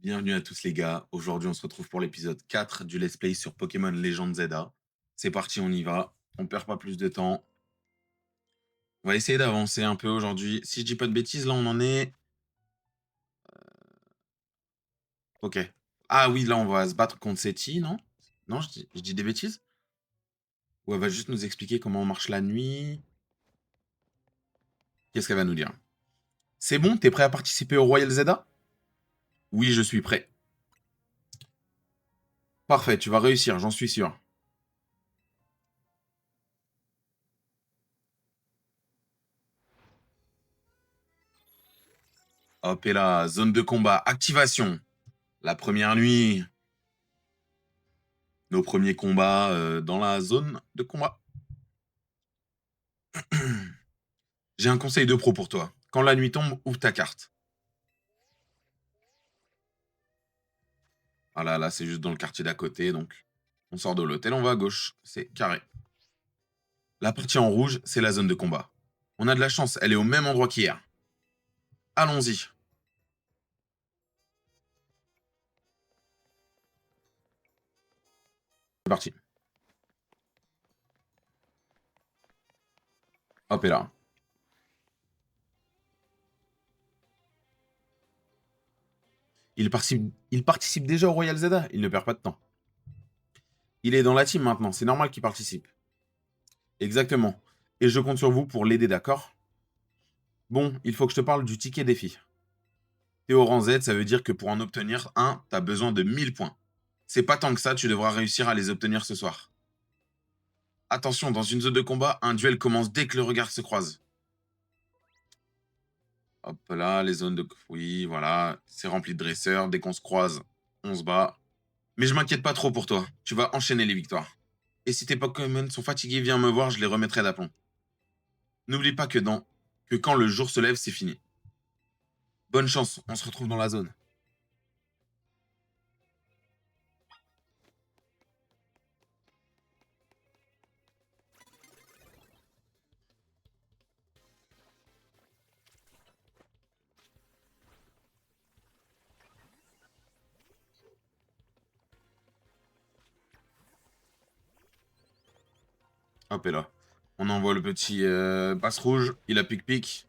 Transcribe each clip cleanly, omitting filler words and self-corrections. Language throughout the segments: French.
Bienvenue à tous les gars, aujourd'hui on se retrouve pour l'épisode 4 du Let's Play sur Pokémon Legend Zelda. C'est parti, on y va, on perd pas plus de temps. On va essayer d'avancer un peu aujourd'hui. Si je dis pas de bêtises, là on en est... Ok. Ah oui, là on va se battre contre Seti, non? Non, je dis des bêtises? Ou elle va juste nous expliquer comment on marche la nuit. Qu'est-ce qu'elle va nous dire? C'est bon, t'es prêt à participer au Royal Zelda? Oui, je suis prêt. Parfait, tu vas réussir, j'en suis sûr. Hop, et là, zone de combat, activation. La première nuit, nos premiers combats dans la zone de combat. J'ai un conseil de pro pour toi. Quand la nuit tombe, ouvre ta carte. Voilà, là, c'est juste dans le quartier d'à côté, donc on sort de l'hôtel, on va à gauche. C'est carré. La partie en rouge, c'est la zone de combat. On a de la chance, elle est au même endroit qu'hier. Allons-y. C'est parti. Hop, et là. Il participe déjà au Royal Zelda, il ne perd pas de temps. Il est dans la team maintenant, c'est normal qu'il participe. Exactement. Et je compte sur vous pour l'aider, d'accord? Bon, il faut que je te parle du ticket défi. T'es au rang Z, ça veut dire que pour en obtenir un, t'as besoin de 1000 points. C'est pas tant que ça, tu devras réussir à les obtenir ce soir. Attention, dans une zone de combat, un duel commence dès que le regard se croise. Hop là, les zones de... Oui, voilà, c'est rempli de dresseurs. Dès qu'on se croise, on se bat. Mais je m'inquiète pas trop pour toi. Tu vas enchaîner les victoires. Et si tes Pokémon sont fatigués, viens me voir, je les remettrai d'aplomb. N'oublie pas que quand le jour se lève, c'est fini. Bonne chance, on se retrouve dans la zone. Hop et là. On envoie le petit passe rouge. Il a pic-pic.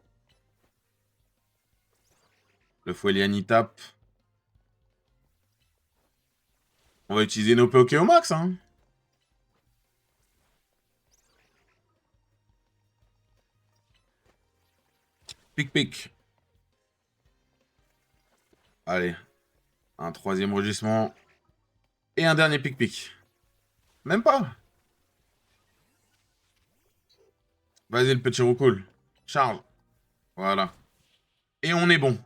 Le Fouelian y tape. On va utiliser nos Poké au max, hein. Pic-pic. Allez, un troisième rugissement. Et un dernier pic-pic. Même pas. Vas-y, le petit roucoule. Charge. Voilà. Et on est bon.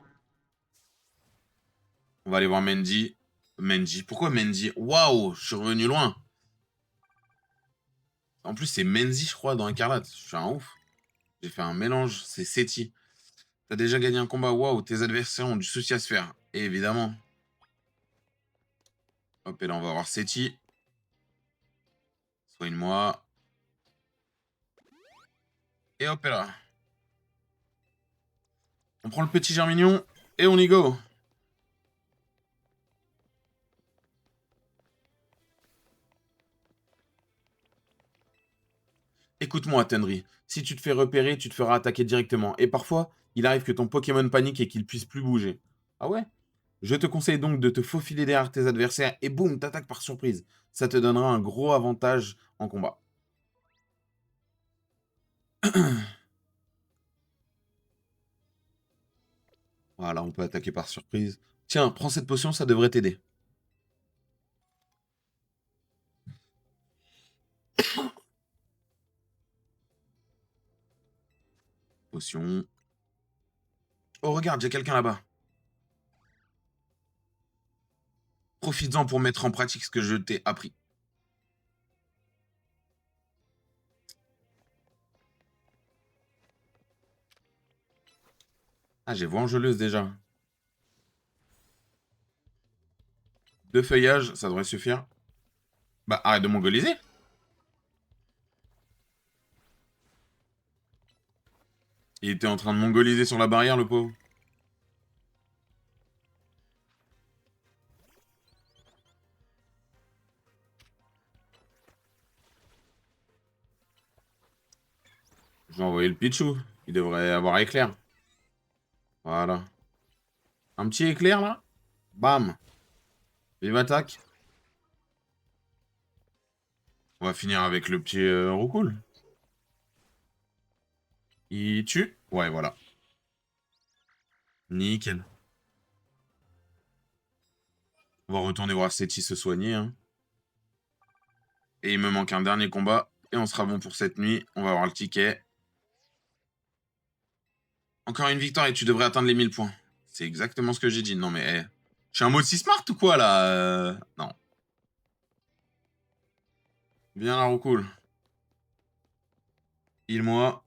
On va aller voir Mendy. Mendy. Pourquoi Mendy? Waouh, je suis revenu loin. En plus, c'est Mendy, je crois, dans Incarlate. Je suis un ouf. J'ai fait un mélange. C'est Seti. T'as déjà gagné un combat. Waouh, tes adversaires ont du souci à se faire. Et évidemment. Hop, et là, on va voir Seti. Soigne-moi. Et hop, et là. On prend le petit Germignon. Et on y go. Écoute-moi, Tenry. Si tu te fais repérer, tu te feras attaquer directement. Et parfois, il arrive que ton Pokémon panique et qu'il puisse plus bouger. Ah ouais? Je te conseille donc de te faufiler derrière tes adversaires et boum, t'attaques par surprise. Ça te donnera un gros avantage en combat. Voilà, on peut attaquer par surprise. Tiens, prends cette potion, ça devrait t'aider. Potion. Oh, regarde, il y a quelqu'un là-bas. Profites-en pour mettre en pratique ce que je t'ai appris. Ah, j'ai voix angeleuse déjà. Deux feuillages, ça devrait suffire. Bah, arrête de mongoliser. Il était en train de mongoliser sur la barrière, le pauvre. Je vais envoyer le Pichou. Il devrait avoir éclair. Voilà. Un petit éclair, là. Bam. Vive attaque. On va finir avec le petit roucoule. Il tue. Ouais, voilà. Nickel. On va retourner voir Seti se soigner. Hein. Et il me manque un dernier combat. Et on sera bon pour cette nuit. On va avoir le ticket. Encore une victoire et tu devrais atteindre les 1000 points. C'est exactement ce que j'ai dit. Non mais... Je suis un mot si smart ou quoi là Non. Viens là, roucoule. Heal-moi.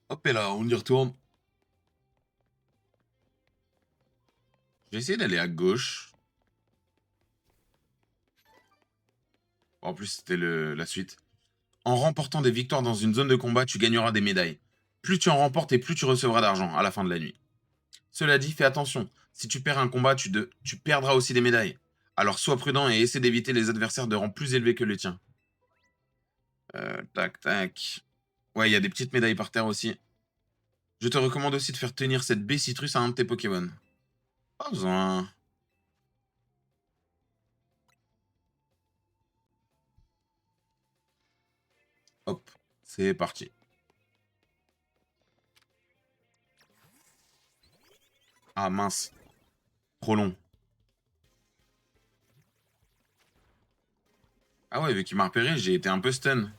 Hop et là, on y retourne. Je vais essayer d'aller à gauche. En plus, c'était la suite. En remportant des victoires dans une zone de combat, tu gagneras des médailles. Plus tu en remportes et plus tu recevras d'argent à la fin de la nuit. Cela dit, fais attention. Si tu perds un combat, tu perdras aussi des médailles. Alors sois prudent et essaie d'éviter les adversaires de rang plus élevé que le tien. Tac, tac. Ouais, il y a des petites médailles par terre aussi. Je te recommande aussi de faire tenir cette baie citrus à un de tes Pokémon. Pas besoin. Hop, c'est parti. Ah mince, trop long. Ah ouais, vu qu'il m'a repéré, j'ai été un peu stun.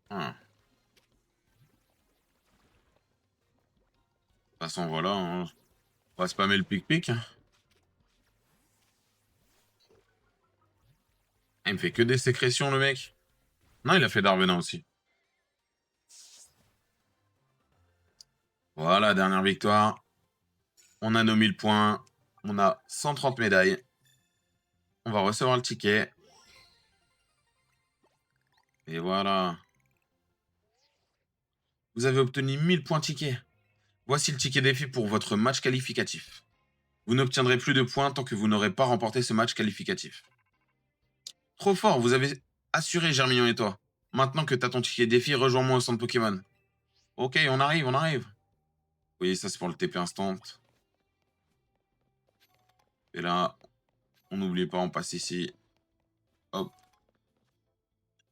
Ah. De toute façon, voilà, hein. On va spammer le pic-pic. Ah, il me fait que des sécrétions, le mec. Non, il a fait Darvenin aussi. Voilà, dernière victoire. On a nos 1000 points. On a 130 médailles. On va recevoir le ticket. Et voilà. Vous avez obtenu 1000 points ticket. Voici le ticket défi pour votre match qualificatif. Vous n'obtiendrez plus de points tant que vous n'aurez pas remporté ce match qualificatif. Trop fort, vous avez assuré Germignon et toi. Maintenant que t'as ton ticket défi, rejoins-moi au centre Pokémon. Ok, on arrive, on arrive. Oui, ça c'est pour le TP instant. Et là, on n'oublie pas, on passe ici. Hop.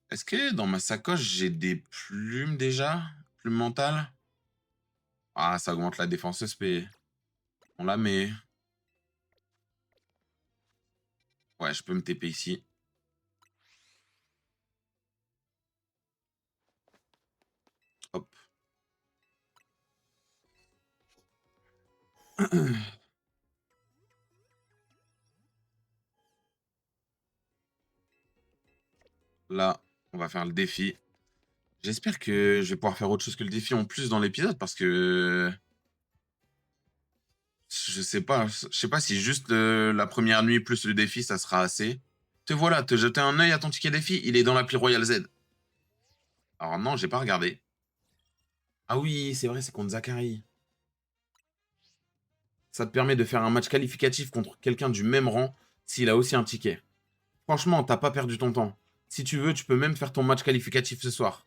Est-ce que dans ma sacoche, j'ai des plumes déjà? Plumes mentales? Ah, ça augmente la défense SP. On la met. Ouais, je peux me TP ici. Hop. Là, on va faire le défi. J'espère que je vais pouvoir faire autre chose que le défi en plus dans l'épisode parce que je sais pas si juste la première nuit plus le défi ça sera assez. Te voilà, te jeter un œil à ton ticket défi, il est dans l'appli Royal Z. Alors non, j'ai pas regardé. Ah oui, c'est vrai, c'est contre Zachary. Ça te permet de faire un match qualificatif contre quelqu'un du même rang s'il a aussi un ticket. Franchement, t'as pas perdu ton temps. Si tu veux, tu peux même faire ton match qualificatif ce soir.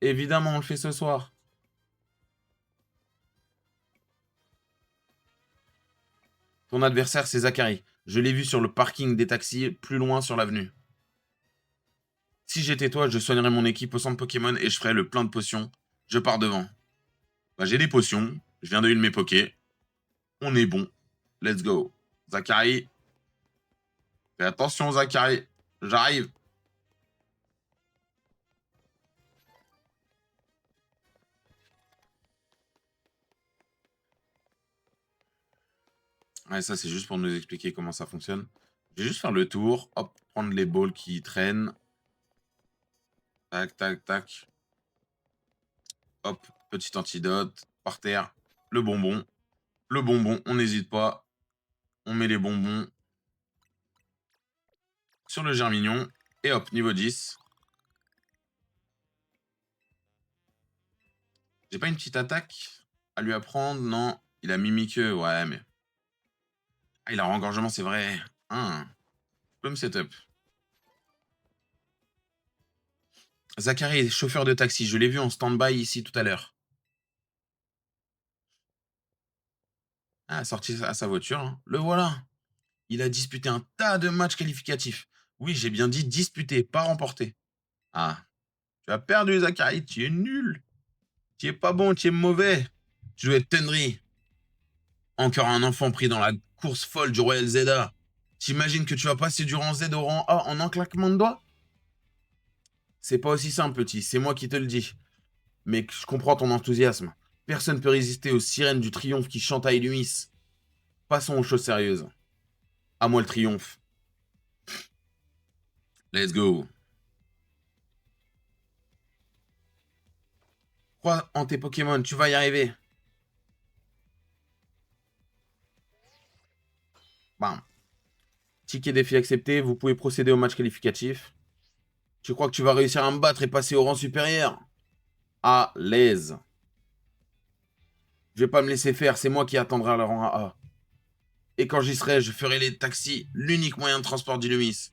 Évidemment, on le fait ce soir. Ton adversaire, c'est Zachary. Je l'ai vu sur le parking des taxis, plus loin sur l'avenue. Si j'étais toi, je soignerais mon équipe au centre Pokémon et je ferais le plein de potions. Je pars devant. Bah, j'ai des potions. Je viens de heal mes Pokés. On est bon. Let's go. Zachary. Fais attention, Zachary. J'arrive. Ouais, ça, c'est juste pour nous expliquer comment ça fonctionne. Je vais juste faire le tour. Hop, prendre les balls qui traînent. Tac, tac, tac. Hop, petit antidote. Par terre. Le bonbon. Le bonbon, on n'hésite pas. On met les bonbons sur le germignon. Et hop, niveau 10. J'ai pas une petite attaque à lui apprendre? Non. Il a mimiqueux. Ouais, mais... Ah, il a engorgement, c'est vrai. Plum setup. Zachary, chauffeur de taxi, je l'ai vu en stand-by ici tout à l'heure. Ah, sorti à sa voiture, hein. Le voilà. Il a disputé un tas de matchs qualificatifs. Oui, j'ai bien dit disputé, pas remporté. Ah, tu as perdu, Zachary, tu es nul. Tu es pas bon, tu es mauvais. Tu dois être Tenry. Encore un enfant pris dans la course folle du Royal Zeda. T'imagines que tu vas passer du rang Z au rang A en un claquement de doigts? C'est pas aussi simple, petit, c'est moi qui te le dis. Mais je comprends ton enthousiasme. Personne ne peut résister aux sirènes du triomphe qui chantent à Elumis. Passons aux choses sérieuses. À moi le triomphe. Let's go. Crois en tes Pokémon, tu vas y arriver. Bam. Ticket défi accepté, vous pouvez procéder au match qualificatif. Tu crois que tu vas réussir à me battre et passer au rang supérieur? À l'aise. Je vais pas me laisser faire, c'est moi qui attendrai le rang A. Et quand j'y serai, je ferai les taxis, l'unique moyen de transport d'Illumis.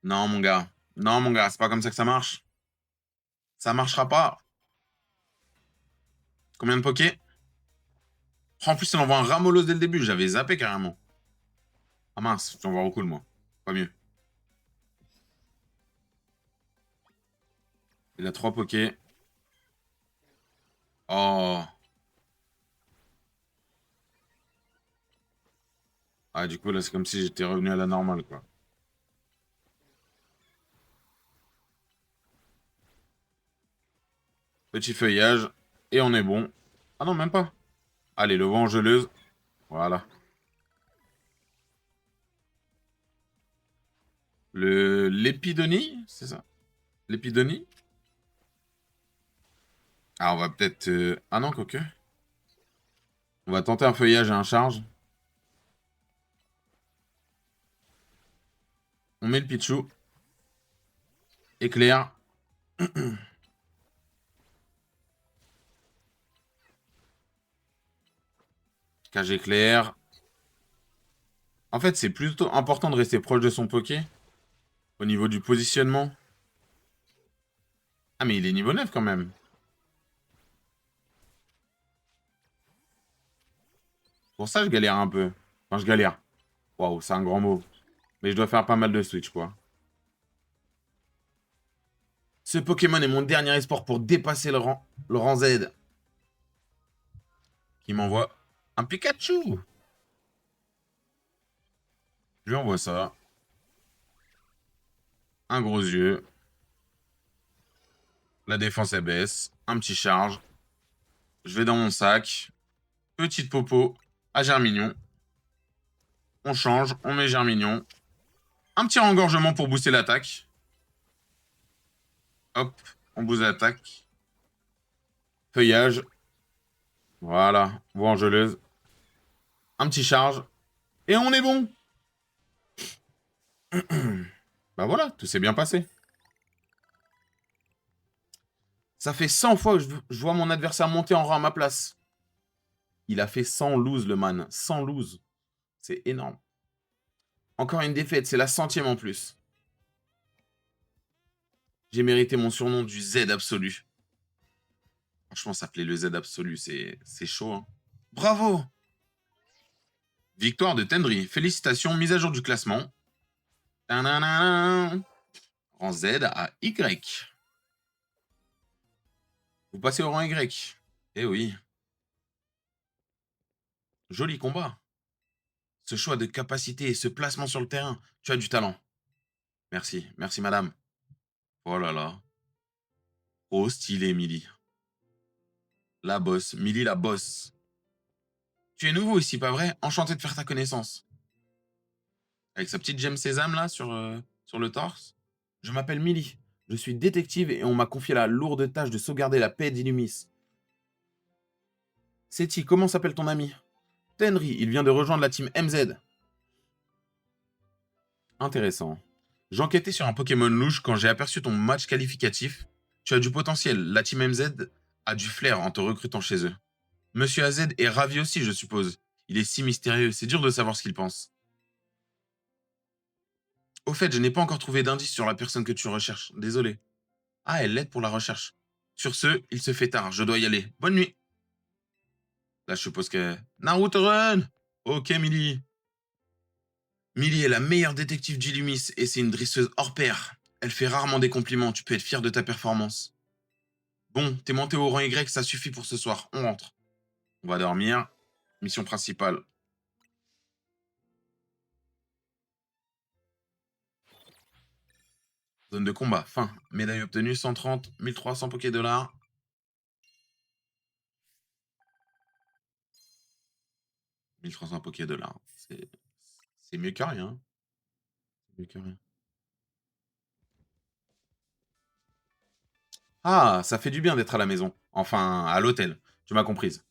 Non, mon gars. Non, mon gars, c'est pas comme ça que ça marche. Ça marchera pas. Combien de pokés? En plus, il envoie un Ramolos dès le début. J'avais zappé carrément. Ah mince, j'en vois beaucoup, moi. Pas mieux. Il a 3 pokés. Oh. Ah, du coup, là, c'est comme si j'étais revenu à la normale, quoi. Petit feuillage. Et on est bon. Ah non, même pas. Allez, le vent geleuse. Voilà. L'épidonie, c'est ça? L'épidonie? Ah, on va peut-être... Ah non, quoique. On va tenter un feuillage et un charge. On met le Pichou. Éclair. Cage éclair. En fait, c'est plutôt important de rester proche de son poké. Au niveau du positionnement. Ah, mais il est niveau 9 quand même. Pour ça, je galère un peu. Enfin, je galère. Waouh, c'est un grand mot. Mais je dois faire pas mal de switch, quoi. Ce Pokémon est mon dernier espoir pour dépasser le rang Z. Qui m'envoie un Pikachu. Je lui envoie ça. Un gros yeux. La défense, elle baisse. Un petit charge. Je vais dans mon sac. Petite popo à Germignon. On change, on met Germignon. Un petit engorgement pour booster l'attaque. Hop, on booste l'attaque. Feuillage. Voilà, voie angeleuse. Un petit charge. Et on est bon. Bah voilà, tout s'est bien passé. Ça fait 100 fois que je vois mon adversaire monter en rang à ma place. Il a fait 100 lose, le man. 100 lose. C'est énorme. Encore une défaite, c'est la 100e en plus. J'ai mérité mon surnom du Z absolu. Franchement, s'appeler le Z absolu, c'est chaud, hein. Bravo! Victoire de Tendry. Félicitations, mise à jour du classement. Tadadam. Rang Z à Y. Vous passez au rang Y. Eh oui. Joli combat. Ce choix de capacité et ce placement sur le terrain, tu as du talent. Merci, merci madame. Oh là là. Oh stylé, Millie. La bosse, Millie la bosse. Tu es nouveau ici, pas vrai? Enchanté de faire ta connaissance. Avec sa petite gemme sésame là sur le torse. Je m'appelle Millie. Je suis détective et on m'a confié la lourde tâche de sauvegarder la paix d'Illumis. Seti, comment s'appelle ton ami? Tenry, il vient de rejoindre la team MZ. Intéressant. J'enquêtais sur un Pokémon louche quand j'ai aperçu ton match qualificatif. Tu as du potentiel. La team MZ a du flair en te recrutant chez eux. Monsieur AZ est ravi aussi, je suppose. Il est si mystérieux, c'est dur de savoir ce qu'il pense. Au fait, je n'ai pas encore trouvé d'indice sur la personne que tu recherches. Désolé. Ah, elle l'aide pour la recherche. Sur ce, il se fait tard, je dois y aller. Bonne nuit. Là, je suppose que... Naruto Run. Ok, Millie. Millie est la meilleure détective d'Illumis et c'est une dresseuse hors pair. Elle fait rarement des compliments, tu peux être fier de ta performance. Bon, t'es monté au rang Y, ça suffit pour ce soir, on rentre. On va dormir. Mission principale. Zone de combat, fin. Médaille obtenue, 130, 1300 Poké-Dollars. 1300 Poké-Dollars. C'est mieux que rien. C'est mieux que rien. Ah, ça fait du bien d'être à la maison. Enfin, à l'hôtel. Tu m'as comprise.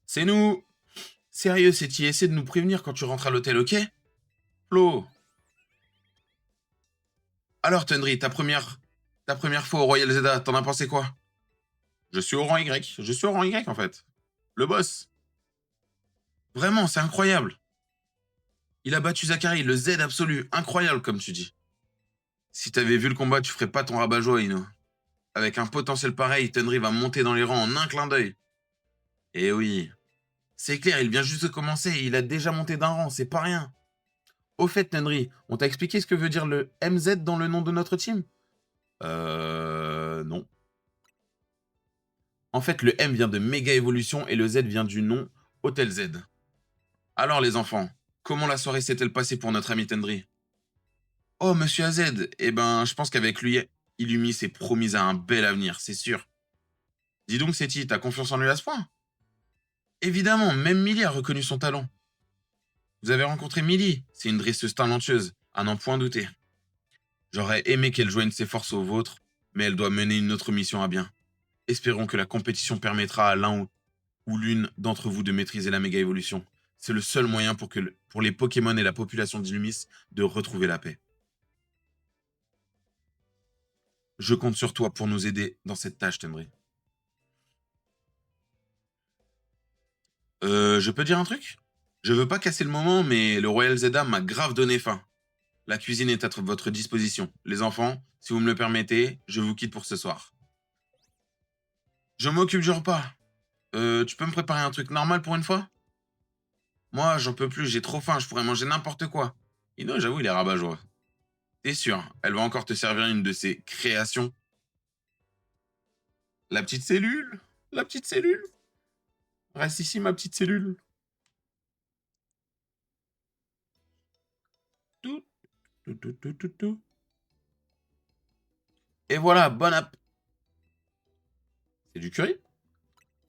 C'est nous. Sérieux, c'est-y, essaie de nous prévenir quand tu rentres à l'hôtel, ok? Flo. Alors, Tundry, ta première fois au Royal Zeda, t'en as pensé quoi? Je suis au rang Y. Je suis au rang Y, en fait. Le boss. Vraiment, c'est incroyable. Il a battu Zachary, le Z absolu. Incroyable, comme tu dis. Si t'avais vu le combat, tu ferais pas ton rabat-joie, Ino. Avec un potentiel pareil, Tundry va monter dans les rangs en un clin d'œil. Eh oui. C'est clair, il vient juste de commencer et il a déjà monté d'un rang, c'est pas rien. Au fait, Tundry, on t'a expliqué ce que veut dire le MZ dans le nom de notre team? Non. En fait, le M vient de Méga Évolution et le Z vient du nom Hôtel Z. Alors les enfants, comment la soirée s'est-elle passée pour notre ami Tendry? Oh, monsieur AZ, eh ben, je pense qu'avec lui, Illumi s'est promise à un bel avenir, c'est sûr. Dis donc, Seti, t'as confiance en lui à ce point? Évidemment, même Millie a reconnu son talent. Vous avez rencontré Millie, c'est une dresseuse talentueuse, à n'en point douter. J'aurais aimé qu'elle joigne ses forces aux vôtres, mais elle doit mener une autre mission à bien. Espérons que la compétition permettra à l'un ou l'une d'entre vous de maîtriser la méga évolution. C'est le seul moyen pour les Pokémon et la population d'Illumis de retrouver la paix. Je compte sur toi pour nous aider dans cette tâche, Tendry. Je peux dire un truc? Je veux pas casser le moment, mais le Royal Zeda m'a grave donné faim. La cuisine est à votre disposition. Les enfants, si vous me le permettez, je vous quitte pour ce soir. Je m'occupe du repas. Tu peux me préparer un truc normal pour une fois? Moi, j'en peux plus, j'ai trop faim, je pourrais manger n'importe quoi. Ino, j'avoue, il est rabat-joie. T'es sûr, elle va encore te servir une de ses créations? La petite cellule? La petite cellule? Reste ici, ma petite cellule. Tout, tout, tout, tout, tout, tout. Et voilà, bon app. C'est du curry?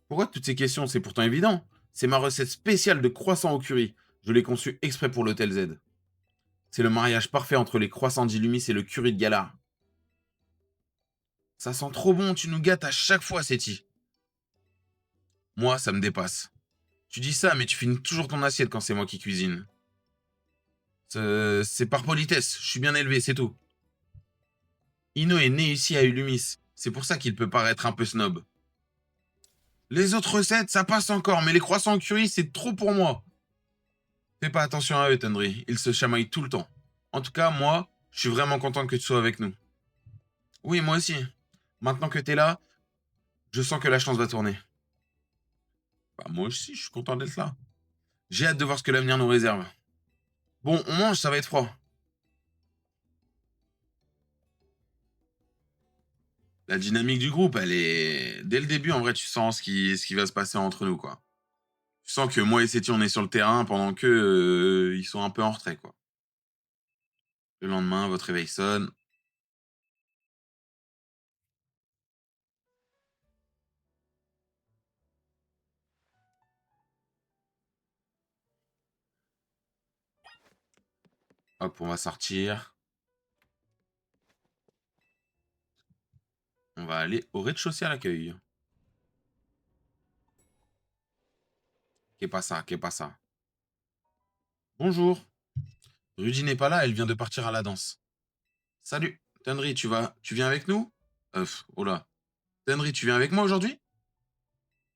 Pourquoi toutes ces questions? C'est pourtant évident. C'est ma recette spéciale de croissant au curry. Je l'ai conçue exprès pour l'Hôtel Z. C'est le mariage parfait entre les croissants d'Illumis et le curry de Gala. Ça sent trop bon, tu nous gâtes à chaque fois, Seti. Moi, ça me dépasse. Tu dis ça, mais tu finis toujours ton assiette quand c'est moi qui cuisine. C'est par politesse, je suis bien élevé, c'est tout. Ino est né ici à Illumis. C'est pour ça qu'il peut paraître un peu snob. Les autres recettes, ça passe encore, mais les croissants au curry, c'est trop pour moi. Fais pas attention à eux, Tendry. Ils se chamaillent tout le temps. En tout cas, moi, je suis vraiment content que tu sois avec nous. Oui, moi aussi. Maintenant que t'es là, je sens que la chance va tourner. Bah, moi aussi, je suis content d'être là. J'ai hâte de voir ce que l'avenir nous réserve. Bon, on mange, ça va être froid. La dynamique du groupe, elle est... Dès le début, en vrai, tu sens ce qui va se passer entre nous, quoi. Tu sens que moi et Seti, on est sur le terrain pendant que ils sont un peu en retrait, quoi. Le lendemain, votre réveil sonne. Hop, on va sortir. On va aller au rez-de-chaussée à l'accueil. Qu'est pas ça, qu'est pas ça. Bonjour. Rudy n'est pas là, elle vient de partir à la danse. Salut. Tenry, tu viens avec nous? Oh là. Tenry, tu viens avec moi aujourd'hui?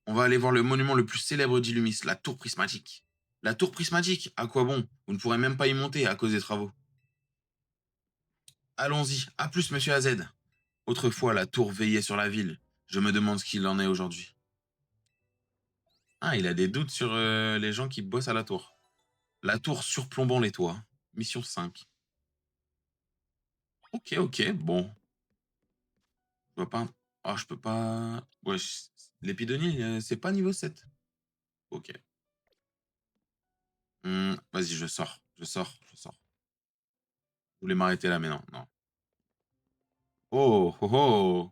On va aller voir le monument le plus célèbre d'Illumis, la tour prismatique. La tour prismatique? À quoi bon? Vous ne pourrez même pas y monter à cause des travaux. Allons-y. À plus, monsieur AZ. Autrefois, la tour veillait sur la ville. Je me demande ce qu'il en est aujourd'hui. Ah, il a des doutes sur les gens qui bossent à la tour. La tour surplombant les toits. Mission 5. Ok, ok, bon. Je vois pas. Ah, je peux pas. Ouais, l'épidonie, c'est pas niveau 7. Ok. Vas-y, je sors. Je sors. Je sors. Vous voulez m'arrêter là, mais non. Non. Oh, oh, oh.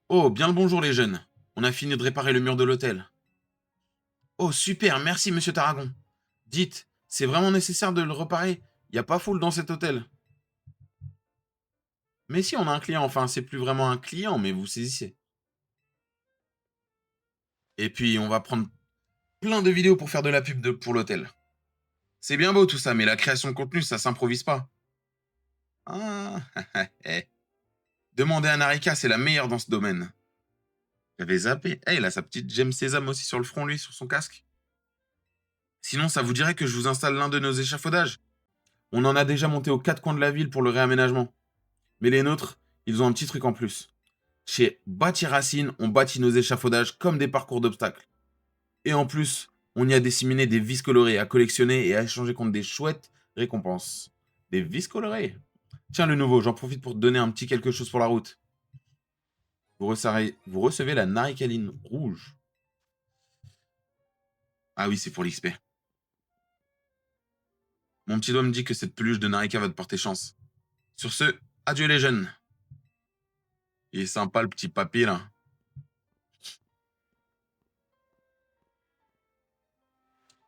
Oh, bien le bonjour, les jeunes. On a fini de réparer le mur de l'hôtel. Oh, super, merci, monsieur Tarragon. Dites, c'est vraiment nécessaire de le réparer? Y a pas foule dans cet hôtel. Mais si, on a un client. Enfin, c'est plus vraiment un client, mais vous saisissez. Et puis, on va prendre plein de vidéos pour faire de la pub pour l'hôtel. C'est bien beau tout ça, mais la création de contenu, ça s'improvise pas. Ah, eh. Demandez à Narika, c'est la meilleure dans ce domaine. J'avais zappé. Eh, il a sa petite gemme sésame aussi sur le front, lui, sur son casque. Sinon, ça vous dirait que je vous installe l'un de nos échafaudages? On en a déjà monté aux quatre coins de la ville pour le réaménagement. Mais les nôtres, ils ont un petit truc en plus. Chez Bâti Racine, on bâtit nos échafaudages comme des parcours d'obstacles. Et en plus, on y a disséminé des vis colorées à collectionner et à échanger contre des chouettes récompenses. Des vis colorées? Tiens, le nouveau, j'en profite pour te donner un petit quelque chose pour la route. Vous recevez la naricaline rouge. Ah oui, c'est pour l'XP. Mon petit doigt me dit que cette peluche de Narika va te porter chance. Sur ce, adieu les jeunes. Il est sympa le petit papy là.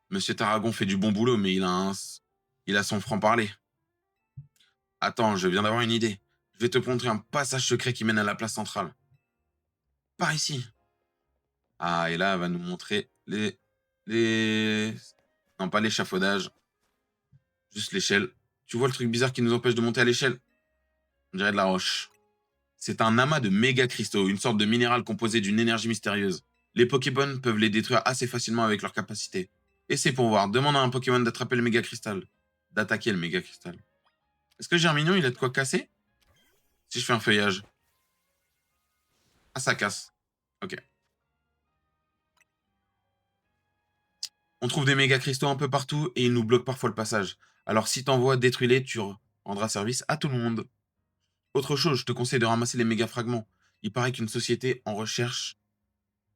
Monsieur Tarragon fait du bon boulot, mais il a son franc-parler. Attends, je viens d'avoir une idée. Je vais te montrer un passage secret qui mène à la place centrale. Par ici. Ah, et là, elle va nous montrer les... Non, pas l'échafaudage. Juste l'échelle. Tu vois le truc bizarre qui nous empêche de monter à l'échelle? On dirait de la roche. C'est un amas de méga cristaux, une sorte de minéral composé d'une énergie mystérieuse. Les Pokémon peuvent les détruire assez facilement avec leur capacité. Essaie pour voir. Demande à un Pokémon d'attraper le méga cristal. D'attaquer le méga cristal. Est-ce que Germignon, il a de quoi casser? Si je fais un feuillage. Ah, ça casse. Ok. On trouve des méga cristaux un peu partout et ils nous bloquent parfois le passage. Alors si t'envoies, détruis-les, tu rendras service à tout le monde. Autre chose, je te conseille de ramasser les méga fragments. Il paraît qu'une société en recherche.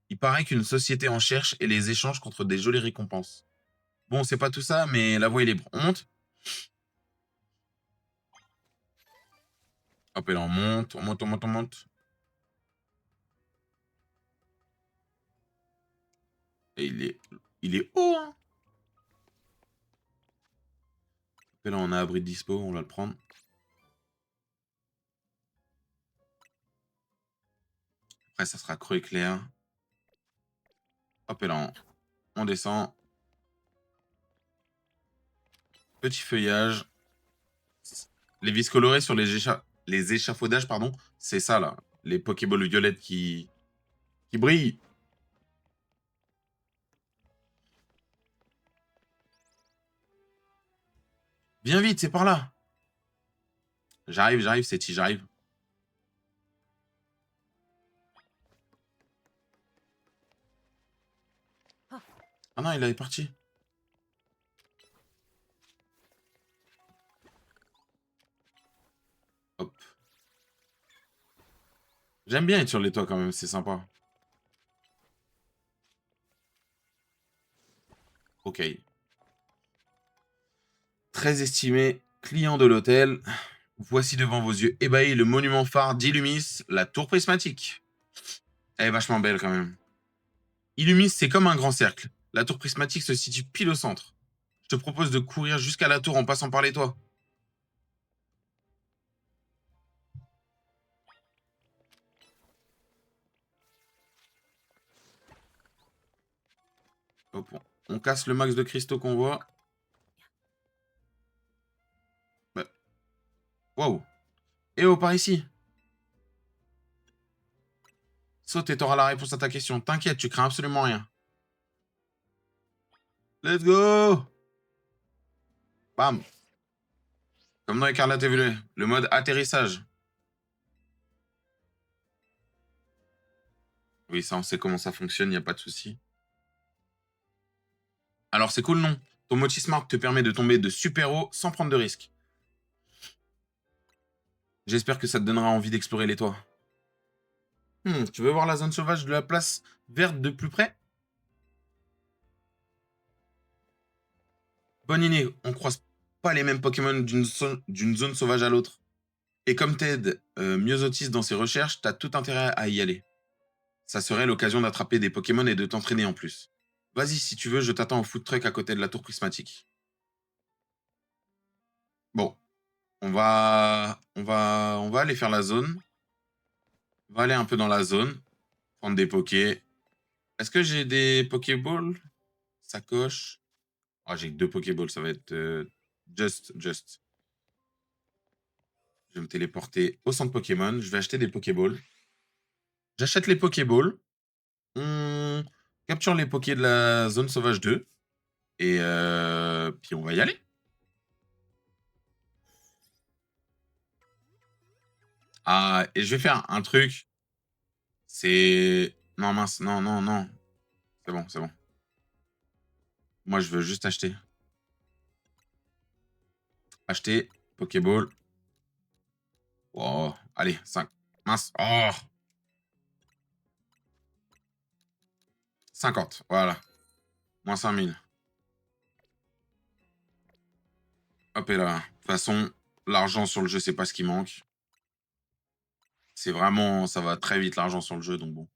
Il paraît qu'une société en cherche et les échange contre des jolies récompenses. Bon, c'est pas tout ça, mais la voie est libre. On monte? Hop, et là, on monte, on monte, on monte, on monte. Et il est haut, hein. Et là, on a abri de dispo, on va le prendre. Après, ça sera creux éclair. Hop, et là, on descend. Petit feuillage. Les vis colorées sur les échafaudages, pardon, c'est ça, là. Les Pokéballs violettes qui brillent. Viens vite, c'est par là. J'arrive, Seti, j'arrive. Ah non, il est parti. Hop. J'aime bien être sur les toits quand même, c'est sympa. Ok. Très estimé client de l'hôtel. Voici devant vos yeux ébahis le monument phare d'Illumis, la tour prismatique. Elle est vachement belle quand même. Illumis, c'est comme un grand cercle. La tour prismatique se situe pile au centre. Je te propose de courir jusqu'à la tour en passant par les toits. Hop, on casse le max de cristaux qu'on voit. Bah, waouh. Et oh, par ici. Saute et t'auras la réponse à ta question. T'inquiète, tu crains absolument rien. Let's go! Bam! Comme dans Écarlate et Violet, le mode atterrissage. Oui, ça, on sait comment ça fonctionne, y a pas de souci. Alors, c'est cool, non? Ton Mochi Smart te permet de tomber de super haut sans prendre de risques. J'espère que ça te donnera envie d'explorer les toits. Tu veux voir la zone sauvage de la place verte de plus près? Bonne idée, on croise pas les mêmes Pokémon d'une zone sauvage à l'autre. Et comme Ted mieux dans ses recherches, t'as tout intérêt à y aller. Ça serait l'occasion d'attraper des Pokémon et de t'entraîner en plus. Vas-y, si tu veux, je t'attends au food truck à côté de la tour prismatique. Bon, on va aller faire la zone. On va aller un peu dans la zone, prendre des Pokés. Est-ce que j'ai des Pokéballs? Sacoche. Ah, j'ai que 2 Pokéballs, ça va être just. Je vais me téléporter au centre Pokémon. Je vais acheter des Pokéballs. J'achète les Pokéballs. On capture les Pokés de la zone sauvage 2. Et puis on va y aller. Ah, et je vais faire un truc. C'est... Non, mince, non. C'est bon. Moi, je veux juste acheter. Acheter, Pokéball. Oh, allez, 5. Mince. Oh, 50, voilà. Moins 5000. Hop et là. De toute façon, l'argent sur le jeu, c'est pas ce qui manque. C'est vraiment... Ça va très vite, l'argent sur le jeu, donc bon.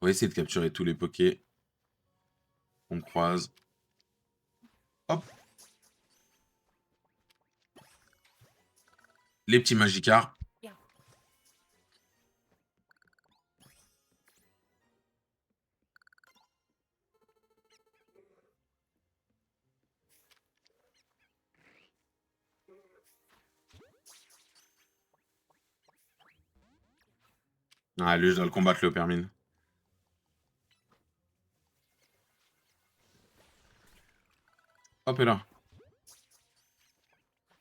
On va essayer de capturer tous les pokés qu'on croise. Hop. Les petits Magikarp. Ah, lui, je dois le combattre, le Permine. Hop et là.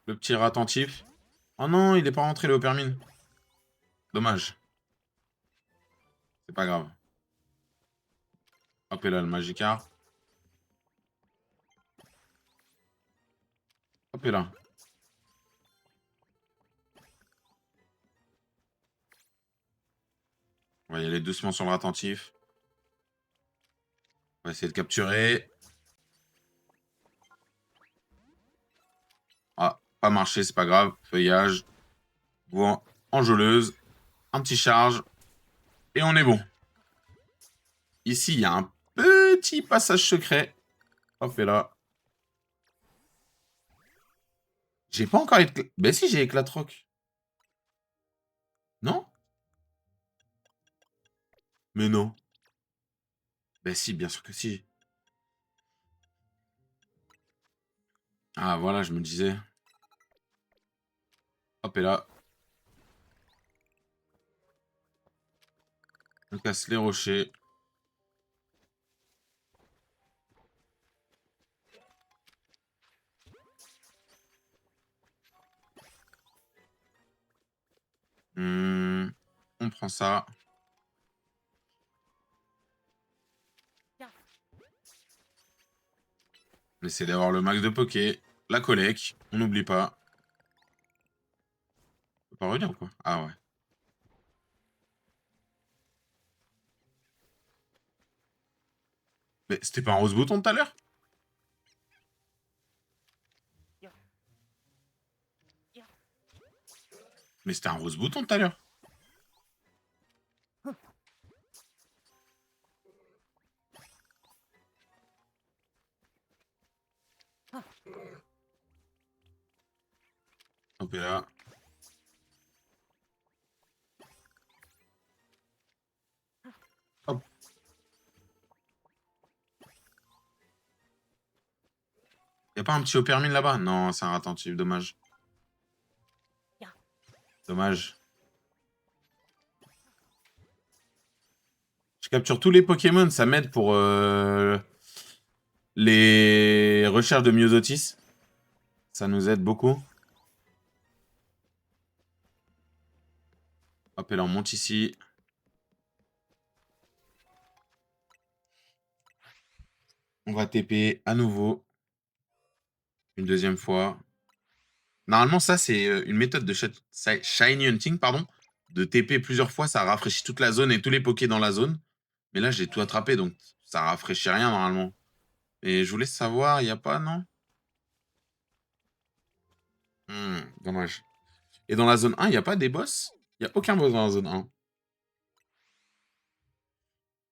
Le petit rat attentif. Oh non, il est pas rentré, le Opermine. Dommage. C'est pas grave. Hop et là, le Magikarp. Hop et là. On va y aller doucement sur le rat attentif. On va essayer de capturer. Ah, pas marché, c'est pas grave. Feuillage. Voix enjôleuse. Un petit charge. Et on est bon. Ici, il y a un petit passage secret. Hop et là. J'ai pas encore éclat... Ben si, j'ai éclatroc. Non? Mais non. Ben si, bien sûr que si. Ah, voilà, je me disais. Hop et là. On casse les rochers. On prend ça. On essaie d'avoir le max de poké. La collecte. On n'oublie pas. On peut pas revenir ou quoi? Ah ouais. Mais c'était pas un rose bouton tout à l'heure? Mais c'était un rose bouton tout à l'heure. Hop et là. Hop. Y'a pas un petit Opermine là-bas? Non, c'est un attentif, dommage. Dommage. Je capture tous les Pokémon, ça m'aide pour les recherches de Myosotis. Ça nous aide beaucoup. Hop, et là on monte ici. On va TP à nouveau. Une deuxième fois. Normalement, ça, c'est une méthode de Shiny Hunting, pardon. De TP plusieurs fois, ça rafraîchit toute la zone et tous les Pokés dans la zone. Mais là, j'ai tout attrapé, donc ça rafraîchit rien normalement. Et je voulais savoir, il n'y a pas, non? Dommage. Et dans la zone 1, il n'y a pas des boss? Il n'y a aucun boss dans la zone 1.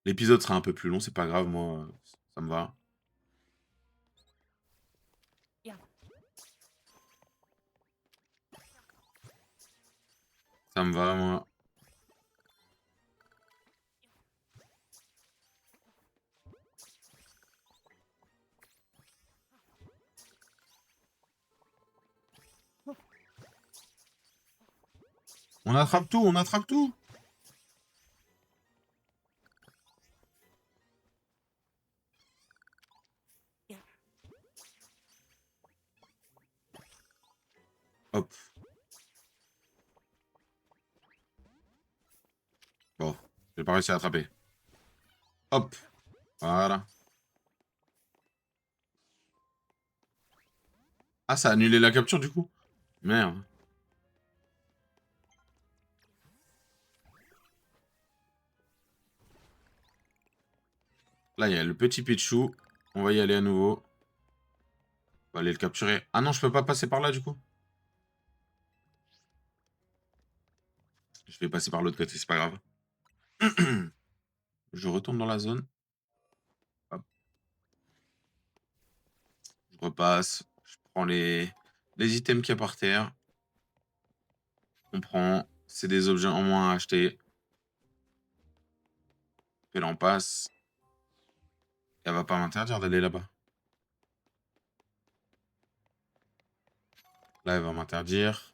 L'épisode sera un peu plus long, c'est pas grave, moi, ça me va. Ça me va, moi. On attrape tout, on attrape tout! Hop. Bon, j'ai pas réussi à attraper. Hop. Voilà. Ah, ça a annulé la capture du coup? Merde. Là, il y a le petit Pichou. On va y aller à nouveau. On va aller le capturer. Ah non, je peux pas passer par là du coup. Je vais passer par l'autre côté, c'est pas grave. Je retourne dans la zone. Hop. Je repasse. Je prends les items qu'il y a par terre. On prend. C'est des objets en moins à acheter. Et là, on passe. Elle va pas m'interdire d'aller là-bas. Là, elle va m'interdire.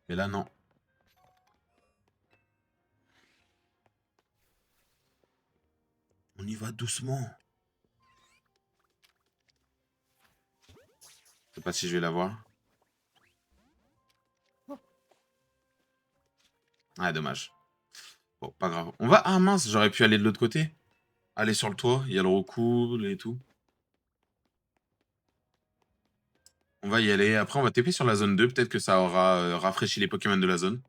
Mais là, non. On y va doucement. Je sais pas si je vais la voir. Ah, dommage. Bon, pas grave. On va... Ah mince, j'aurais pu aller de l'autre côté. Aller sur le toit, il y a le recours et tout. On va y aller. Après, on va TP sur la zone 2. Peut-être que ça aura rafraîchi les Pokémon de la zone.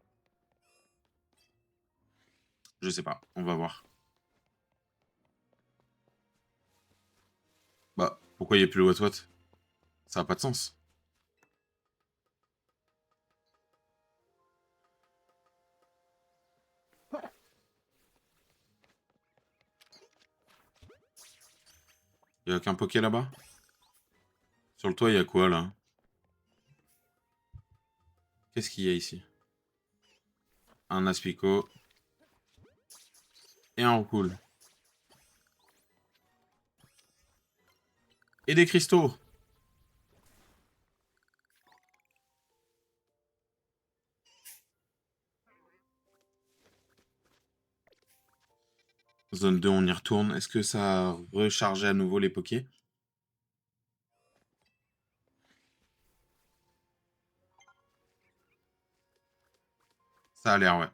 Je sais pas. On va voir. Bah, pourquoi il n'y a plus le What-What? Ça n'a pas de sens. Il n'y a aucun Poké là-bas? Sur le toit, il y a quoi là? Qu'est-ce qu'il y a ici? Un Aspico. Et un Roucoule. Et des cristaux. Zone 2, on y retourne. Est-ce que ça a rechargé à nouveau les Pokés? Ça a l'air, ouais.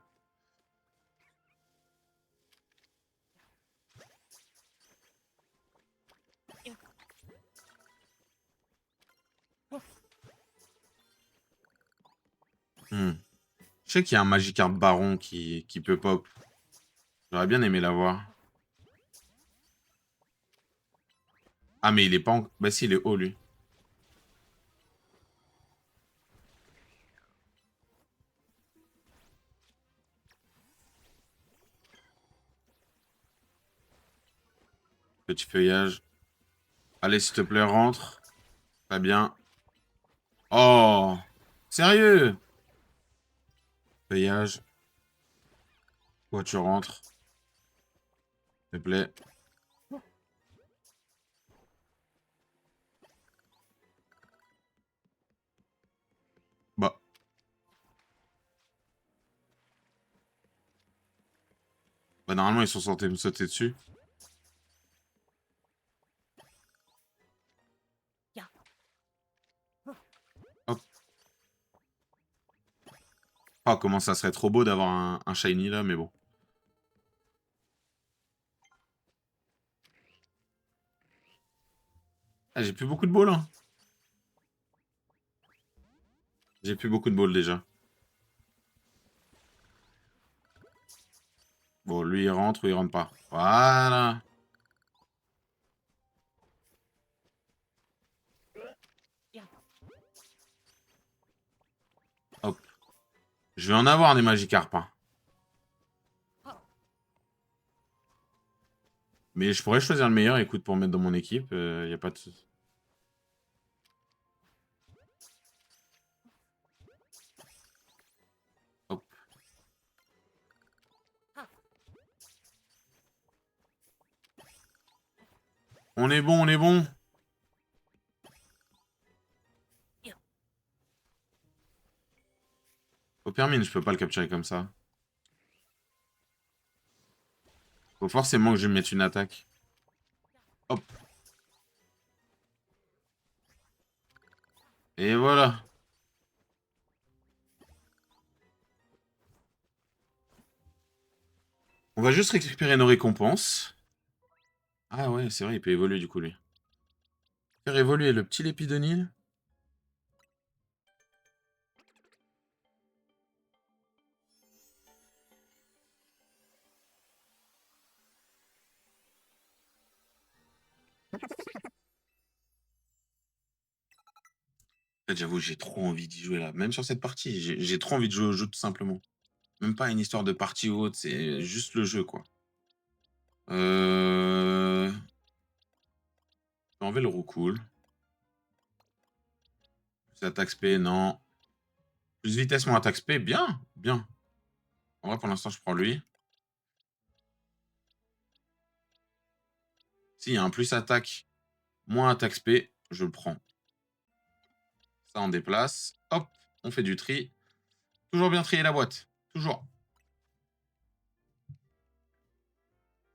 Hmm. Je sais qu'il y a un Magikarp Baron qui peut pop. J'aurais bien aimé l'avoir. Ah, mais il est pas en... Bah si, il est haut, lui. Petit feuillage. Allez, s'il te plaît, rentre. Pas bien. Oh! Sérieux? Feuillage. Toi, tu rentres. S'il te plaît. Bah. Bah, normalement, ils sont censés me sauter dessus. Hop. Oh, comment ça serait trop beau d'avoir un shiny là, mais bon. Ah, j'ai plus beaucoup de balles, hein. J'ai plus beaucoup de balles déjà. Bon, lui, il rentre ou il rentre pas. Voilà. Hop. Je vais en avoir des Magikarp, hein. Mais je pourrais choisir le meilleur, écoute, pour mettre dans mon équipe. Y a pas de... Hop. On est bon, on est bon. Oppermine, je peux pas le capturer comme ça. Faut forcément que je lui mette une attaque. Hop. Et voilà. On va juste récupérer nos récompenses. Ah ouais, c'est vrai, il peut évoluer du coup, lui. Faire évoluer le petit Lépidonil. En fait, j'avoue, j'ai trop envie d'y jouer là. Même sur cette partie, j'ai trop envie de jouer au jeu tout simplement. Même pas une histoire de partie ou autre, c'est juste le jeu, quoi. Euh... Enlever le roucoule. Plus attaque SP, non. Plus vitesse, moins attaque SP, bien, bien. En vrai, pour l'instant, je prends lui. S'il y a un plus attaque, moins attaque SP, je le prends. Ça, on déplace. Hop, on fait du tri. Toujours bien trier la boîte. Toujours.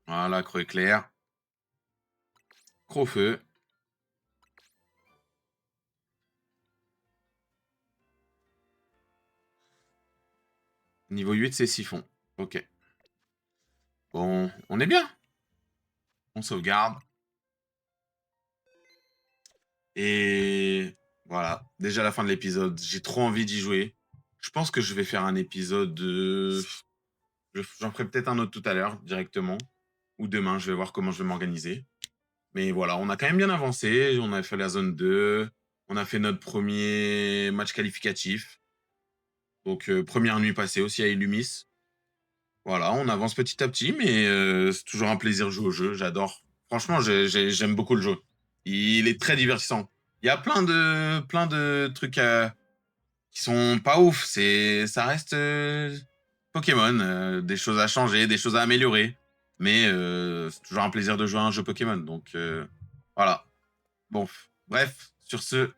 Voilà, creux éclair. Creux-feu. Niveau 8, c'est siphon. Ok. Bon, on est bien. On sauvegarde. Et voilà. Déjà la fin de l'épisode. J'ai trop envie d'y jouer. Je pense que je vais faire un épisode de... J'en ferai peut-être un autre tout à l'heure, directement. Ou demain, je vais voir comment je vais m'organiser. Mais voilà, on a quand même bien avancé. On a fait la zone 2. On a fait notre premier match qualificatif. Donc, première nuit passée aussi à Illumis. Voilà, on avance petit à petit, mais c'est toujours un plaisir de jouer au jeu. J'adore. Franchement, j'aime beaucoup le jeu. Il est très divertissant. Il y a plein de trucs qui sont pas ouf. Ça reste Pokémon. Des choses à changer, des choses à améliorer. Mais c'est toujours un plaisir de jouer à un jeu Pokémon. Donc voilà. Bon, bref, sur ce,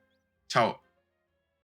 ciao.